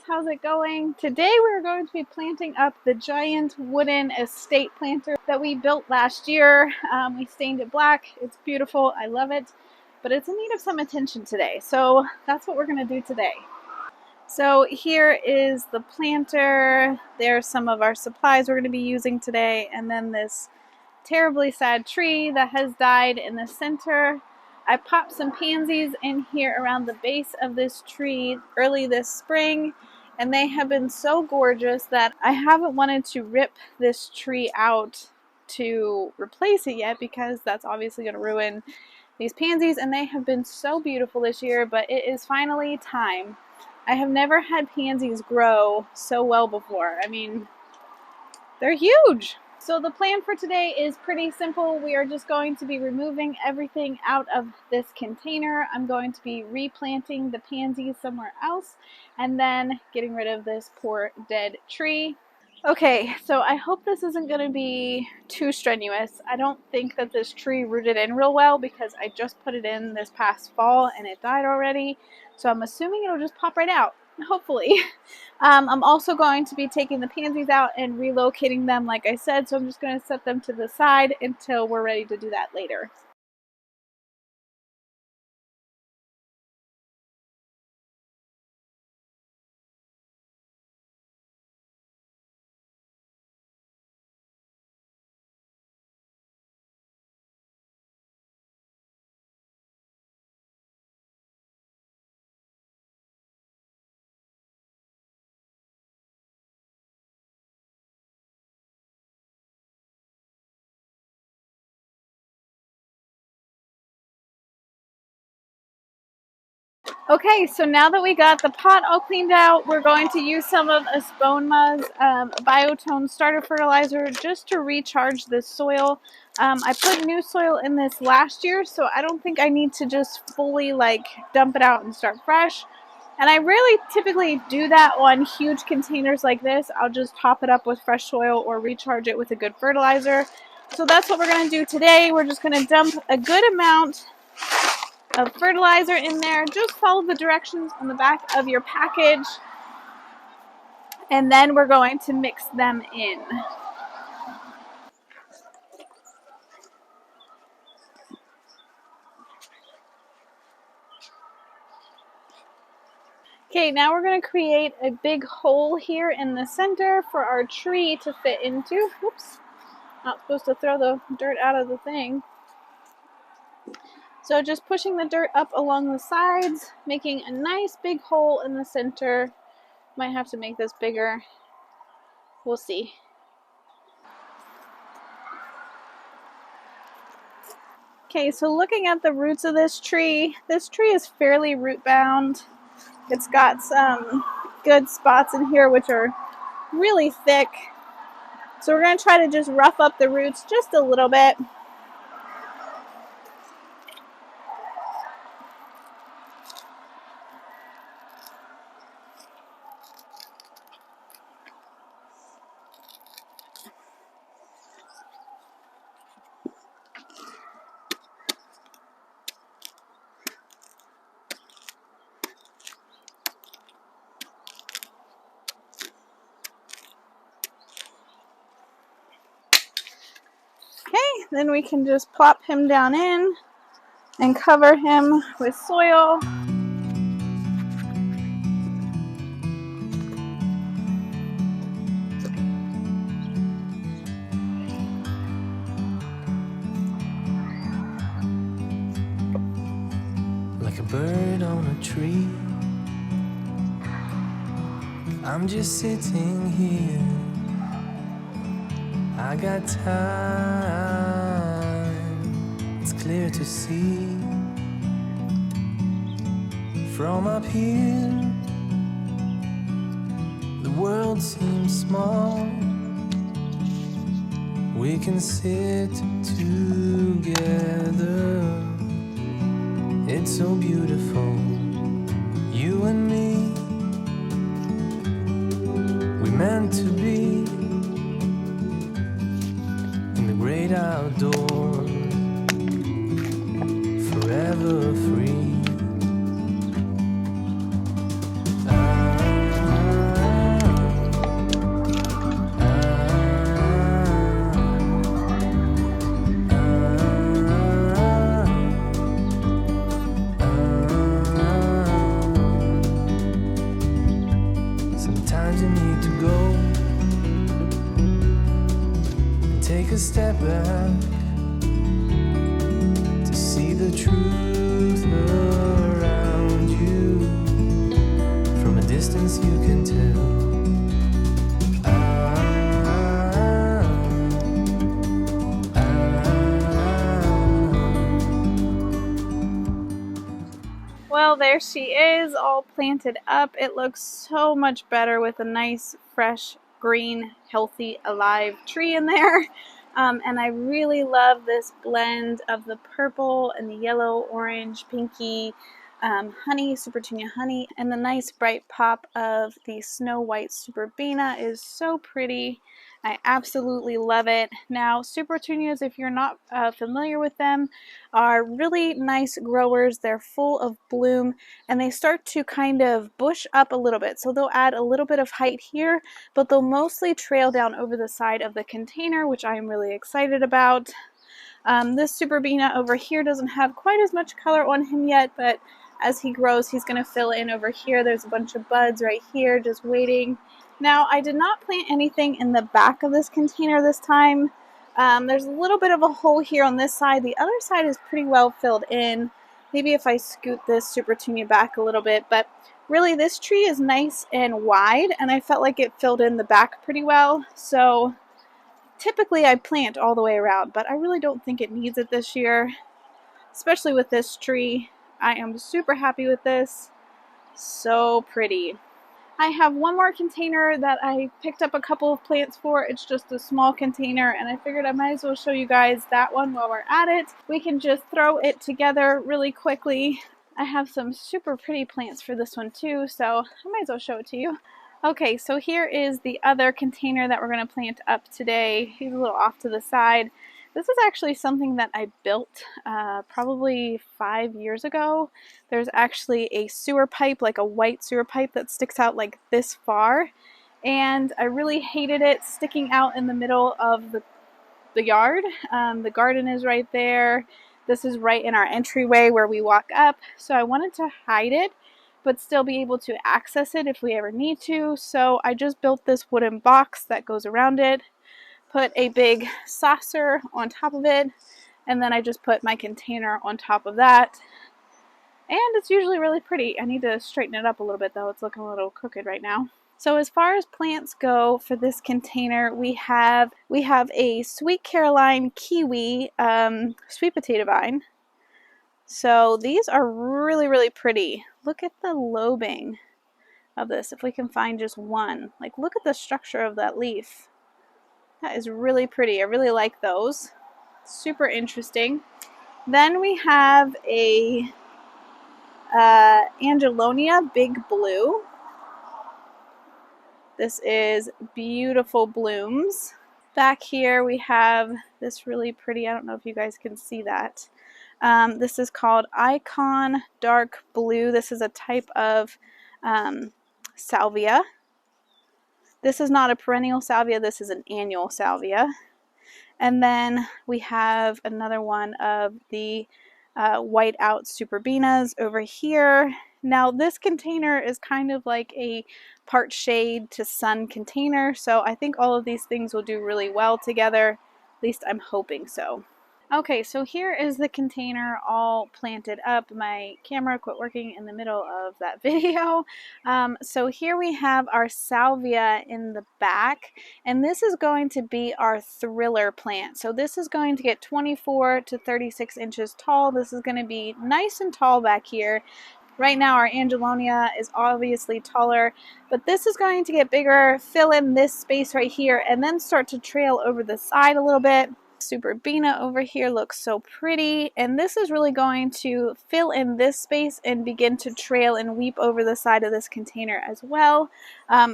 how's it going? Today we're going to be planting up the giant wooden estate planter that we built last year. We stained it black. It's beautiful. I love it, but it's in need of some attention today. So that's what we're going to do today. So here is the planter. There's some of our supplies we're going to be using today, and then this terribly sad tree that has died in the center. I popped some pansies in here around the base of this tree early this spring, and they have been so gorgeous that I haven't wanted to rip this tree out to replace it yet, because that's obviously going to ruin these pansies, and they have been so beautiful this year, but it is finally time. I have never had pansies grow so well before. I mean, they're huge. So the plan for today is pretty simple. We are just going to be removing everything out of this container. I'm going to be replanting the pansies somewhere else and then getting rid of this poor dead tree. Okay, so I hope this isn't going to be too strenuous. I don't think that this tree rooted in real well because I just put it in this past fall and it died already. So I'm assuming it'll just pop right out. Hopefully. I'm also going to be taking the pansies out and relocating them, like I said, so I'm just going to set them to the side until we're ready to do that later. Okay, so now that we got the pot all cleaned out, we're going to use some of Esponma's biotone starter fertilizer just to recharge this soil. I put new soil in this last year, so I don't think I need to just fully dump it out and start fresh. And I really typically do that on huge containers like this. I'll just top it up with fresh soil or recharge it with a good fertilizer. So that's what we're going to do today. We're just going to dump a good amount of fertilizer in there. Just follow the directions on the back of your package, and then we're going to mix them in. Okay, now we're going to create a big hole here in the center for our tree to fit into. Oops, not supposed to throw the dirt out of the thing. So just pushing the dirt up along the sides, making a nice big hole in the center. Might have to make this bigger. We'll see. Okay, so looking at the roots of this tree is fairly root bound. It's got some good spots in here which are really thick. So we're going to try to just rough up the roots just a little bit. Okay, then we can just plop him down in and cover him with soil. Like a bird on a tree, I'm just sitting here. I got time, it's clear to see. From up here, the world seems small. We can sit together. It's so beautiful, you and me. We meant to be in the great outdoors, forever free. the truth around you. From a distance you can tell. Well, there she is, all planted up. It looks so much better with a nice, fresh, green, healthy, alive tree in there. And I really love this blend of the purple and the yellow, orange, pinky honey, Supertunia honey, and the nice bright pop of the snow white Superbena is so pretty. I absolutely love it. Now, Supertunias, if you're not familiar with them, are really nice growers. They're full of bloom and they start to kind of bush up a little bit. So they'll add a little bit of height here, but they'll mostly trail down over the side of the container, which I am really excited about. This Superbena over here doesn't have quite as much color on him yet, but as he grows, he's going to fill in over here. There's a bunch of buds right here just waiting. Now, I did not plant anything in the back of this container this time. There's a little bit of a hole here on this side. The other side is pretty well filled in. Maybe if I scoot this Supertunia back a little bit, but really this tree is nice and wide, and I felt like it filled in the back pretty well. So typically I plant all the way around, but I really don't think it needs it this year, especially with this tree. I am super happy with this. So pretty. I have one more container that I picked up a couple of plants for. It's just a small container, and I figured I might as well show you guys that one while we're at it. We can just throw it together really quickly. I have some super pretty plants for this one too, so I might as well show it to you. Okay, so here is the other container that we're going to plant up today. He's a little off to the side. This is actually something that I built probably 5 years ago. There's actually a sewer pipe, like a white sewer pipe that sticks out like this far. And I really hated it sticking out in the middle of the yard. The garden is right there. This is right in our entryway where we walk up. So I wanted to hide it, but still be able to access it if we ever need to. So I just built this wooden box that goes around it. Put a big saucer on top of it, and then I just put my container on top of that, and it's usually really pretty. I need to straighten it up a little bit though. It's looking a little crooked right now. So as far as plants go for this container, we have a Sweet Caroline Kiwi sweet potato vine. So these are really, really pretty. Look at the lobing of this, if we can find just one. Like, look at the structure of that leaf. That is really pretty. I really like those. Super interesting. Then we have a Angelonia Big Blue. This is beautiful blooms. Back here we have this really pretty, I don't know if you guys can see that. This is called Icon Dark Blue. This is a type of Salvia. This is not a perennial salvia, this is an annual salvia. And then we have another one of the Whiteout Superbenas over here. Now this container is kind of like a part shade to sun container, so I think all of these things will do really well together. At least I'm hoping so. Okay, so here is the container all planted up. My camera quit working in the middle of that video. So here we have our salvia in the back, and this is going to be our thriller plant. So this is going to get 24 to 36 inches tall. This is going to be nice and tall back here. Right now our Angelonia is obviously taller, but this is going to get bigger, fill in this space right here, and then start to trail over the side a little bit. Superbena over here looks so pretty, and this is really going to fill in this space and begin to trail and weep over the side of this container as well.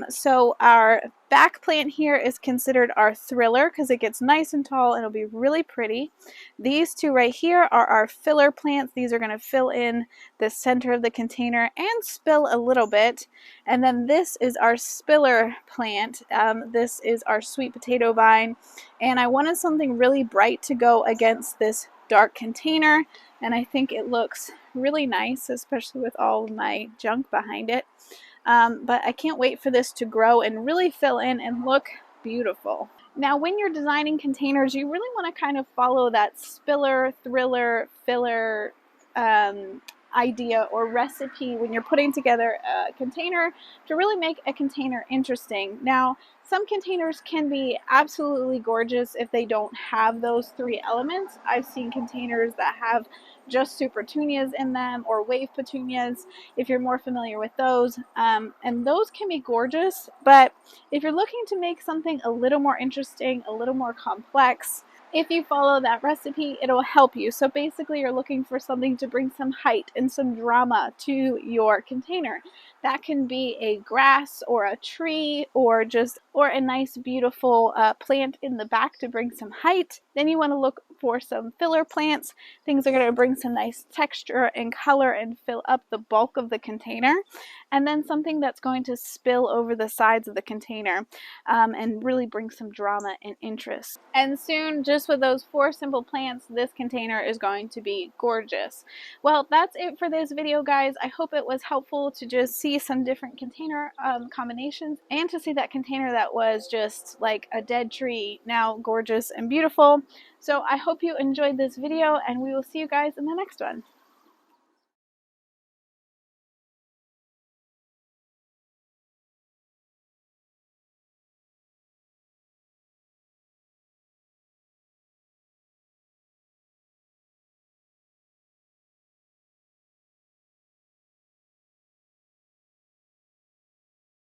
So our back plant here is considered our thriller because it gets nice and tall and it'll be really pretty. These two right here are our filler plants. These are going to fill in the center of the container and spill a little bit. And then this is our spiller plant. This is our sweet potato vine, and I wanted something really bright to go against this dark container, and I think it looks really nice, especially with all of my junk behind it. But I can't wait for this to grow and really fill in and look beautiful. Now, when you're designing containers, you really want to kind of follow that spiller, thriller, filler idea or recipe when you're putting together a container to really make a container interesting. Now, some containers can be absolutely gorgeous if they don't have those three elements. I've seen containers that have just Supertunias in them, or wave petunias, if you're more familiar with those. And those can be gorgeous, but if you're looking to make something a little more interesting, a little more complex, if you follow that recipe, it'll help you. So basically, you're looking for something to bring some height and some drama to your container. That can be a grass or a tree or a nice beautiful plant in the back to bring some height. Then you want to look for some filler plants. Things are going to bring some nice texture and color and fill up the bulk of the container. And then something that's going to spill over the sides of the container and really bring some drama and interest. And soon, just with those 4 simple plants, this container is going to be gorgeous. Well, that's it for this video, guys. I hope it was helpful to just see some different container combinations, and to see that container that was just like a dead tree now gorgeous and beautiful. So I hope you enjoyed this video, and we will see you guys in the next one.